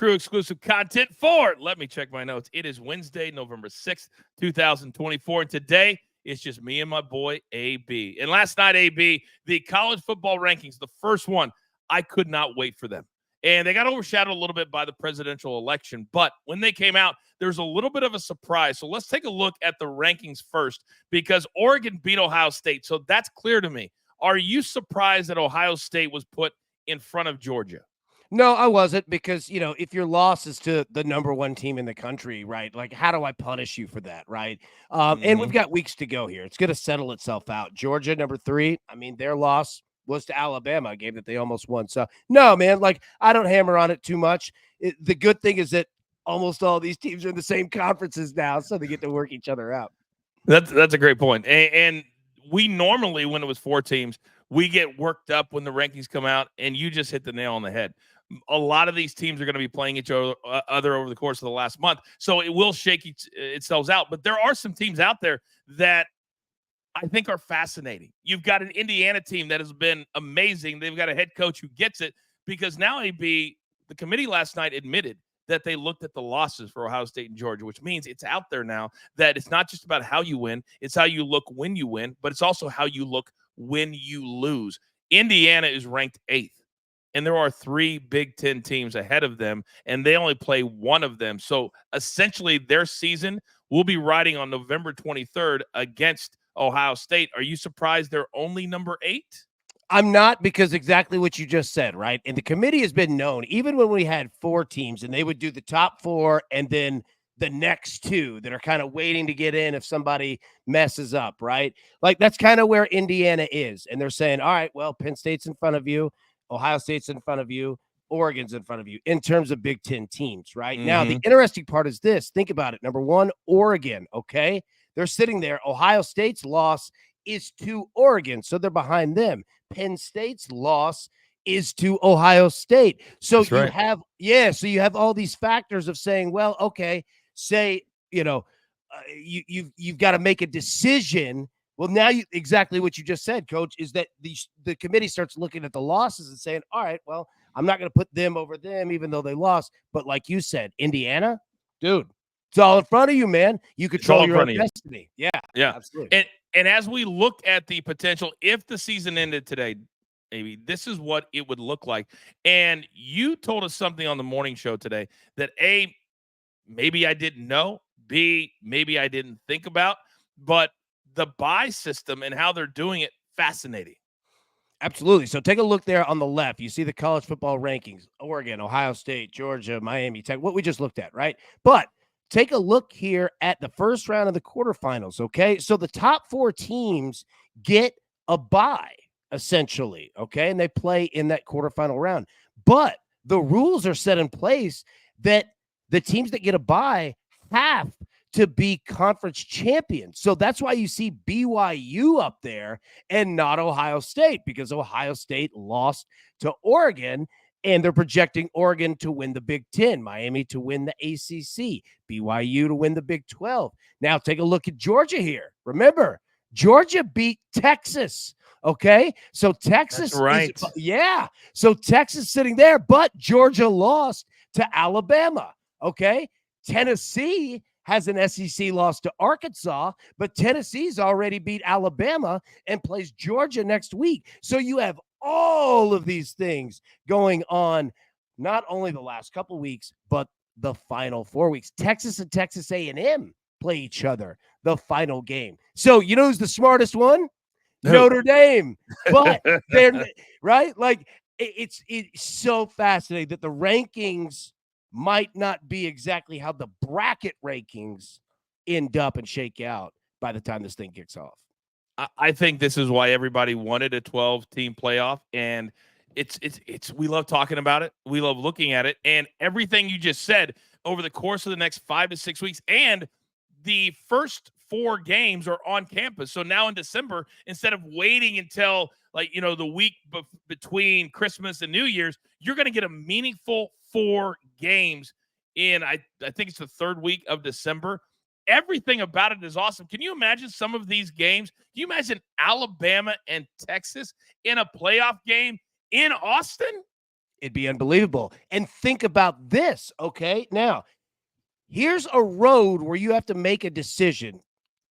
Crew exclusive content for, let me check my notes. It is Wednesday, November 6th, 2024. And today it's just me and my boy, AB. And last night, AB, the college football rankings, the first one, I could not wait for them. And they got overshadowed a little bit by the presidential election. But when they came out, there's a little bit of a surprise. So let's take a look at the rankings first because Oregon beat Ohio State. So that's clear to me. Are you surprised that Ohio State was put in front of Georgia? No, I wasn't because, if your loss is to the number one team in the country, right? Like, how do I punish you for that, right? And we've got weeks to go here. It's going to settle itself out. Georgia, number 3, I mean, their loss was to Alabama, a game that they almost won. So, no, man, like, I don't hammer on it too much. The good thing is that almost all these teams are in the same conferences now, so they get to work each other out. That's a great point. And we normally, when it was 4 teams, we get worked up when the rankings come out, and you just hit the nail on the head. A lot of these teams are going to be playing each other over the course of the last month, so it will shake itself out. But there are some teams out there that I think are fascinating. You've got an Indiana team that has been amazing. They've got a head coach who gets it because now the committee last night admitted that they looked at the losses for Ohio State and Georgia, which means it's out there now that it's not just about how you win, it's how you look when you win, but it's also how you look when you lose. Indiana is ranked 8th. And there are 3 Big Ten teams ahead of them, and they only play one of them. So essentially, their season will be riding on November 23rd against Ohio State. Are you surprised they're only number 8? I'm not, because exactly what you just said, right? And the committee has been known, even when we had 4 teams and they would do the top 4 and then the next 2 that are kind of waiting to get in if somebody messes up, right? Like, that's kind of where Indiana is. And they're saying, all right, well, Penn State's in front of you. Ohio State's in front of you. Oregon's in front of you in terms of Big Ten teams, right? Now, the interesting part is this. Think about it. Number 1, Oregon, okay? They're sitting there. Ohio State's loss is to Oregon, so they're behind them. Penn State's loss is to Ohio State. So That's right. so you have all these factors of saying, well, okay, say, you've got to make a decision. Well, now exactly what you just said, Coach, is that the committee starts looking at the losses and saying, all right, well, I'm not going to put them over them, even though they lost. But like you said, Indiana, dude, it's all in front of you, man. You control your own destiny. Yeah, absolutely. And as we look at the potential, if the season ended today, maybe this is what it would look like. And you told us something on the morning show today that A, maybe I didn't know, B, maybe I didn't think about, but the bye system and how they're doing it, fascinating. Absolutely. So take a look there on the left. You see the college football rankings: Oregon, Ohio State, Georgia, Miami, Tech, what we just looked at, right? But take a look here at the first round of the quarterfinals, okay? So the top 4 teams get a bye, essentially, okay? And they play in that quarterfinal round. But the rules are set in place that the teams that get a bye have to be conference champions. So that's why you see BYU up there and not Ohio State, because Ohio State lost to Oregon, and they're projecting Oregon to win the Big Ten, Miami to win the ACC, BYU to win the Big 12. Now take a look at Georgia here. Remember, Georgia beat Texas. Okay, so Texas, that's right. So Texas sitting there, but Georgia lost to Alabama. Okay, Tennessee has an SEC loss to Arkansas, but Tennessee's already beat Alabama and plays Georgia next week. So you have all of these things going on, not only the last couple weeks, but the final 4 weeks. Texas and Texas A&M play each other the final game. So you know who's the smartest one? Notre Dame. But they're right. Like, it's so fascinating that the rankings might not be exactly how the bracket rankings end up and shake out by the time this thing kicks off. I think this is why everybody wanted a 12-team playoff, and it's we love talking about it. We love looking at it, and everything you just said over the course of the next 5 to 6 weeks, and the first 4 games are on campus. So now in December, instead of waiting until the week between Christmas and New Year's, you're going to get a meaningful 4 games in, I think it's the 3rd week of December. Everything about it is awesome. Can you imagine some of these games? Can you imagine Alabama and Texas in a playoff game in Austin? It'd be unbelievable. And think about this, okay? Now, here's a road where you have to make a decision,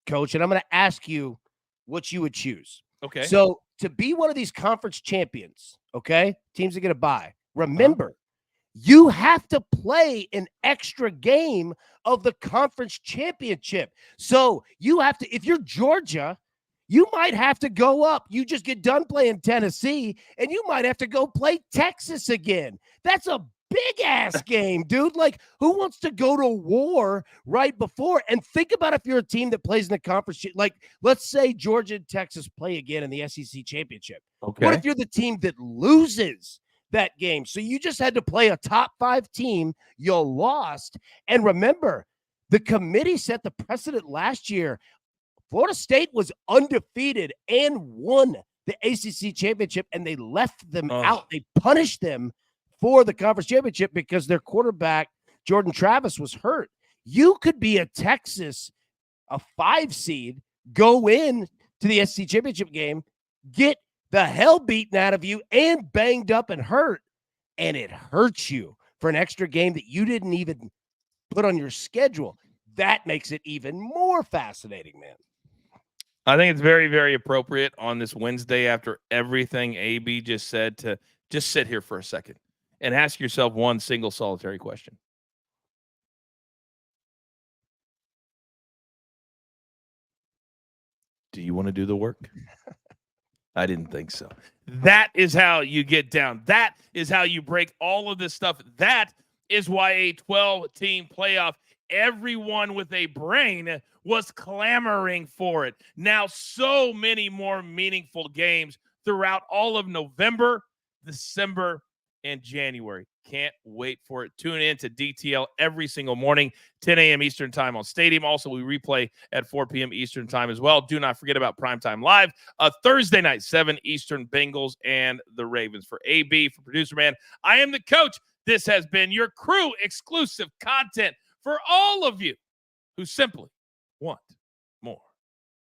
Coach, and I'm going to ask you what you would choose. Okay. So, to be one of these conference champions, okay, teams are going to buy. Remember, you have to play an extra game of the conference championship. So, you have to, if you're Georgia, you might have to go up. You just get done playing Tennessee, and you might have to go play Texas again. That's a big ass game, dude. Like, who wants to go to war right before? And think about if you're a team that plays in the conference. Like, let's say Georgia and Texas play again in the SEC championship. Okay. What if you're the team that loses that game? So you just had to play a top 5 team. You lost. And remember, the committee set the precedent last year. Florida State was undefeated and won the ACC championship, and they left them out. They punished them for the conference championship because their quarterback, Jordan Travis, was hurt. You could be a Texas, a 5 seed, go in to the SEC championship game, get the hell beaten out of you and banged up and hurt, and it hurts you for an extra game that you didn't even put on your schedule. That makes it even more fascinating, man. I think it's very, very appropriate on this Wednesday after everything AB just said to just sit here for a second and ask yourself one single solitary question. Do you want to do the work? I didn't think so. That is how you get down. That is how you break all of this stuff. That is why a 12-team playoff, everyone with a brain was clamoring for it. Now, so many more meaningful games throughout all of November, December, and January. Can't wait for it. Tune in to DTL every single morning, 10 a.m. Eastern time on Stadium. Also, we replay at 4 p.m. Eastern time as well. Do not forget about Primetime Live, Thursday night, 7 Eastern, Bengals and the Ravens. For AB, for Producer Man, I am the coach. This has been your crew exclusive content for all of you who simply want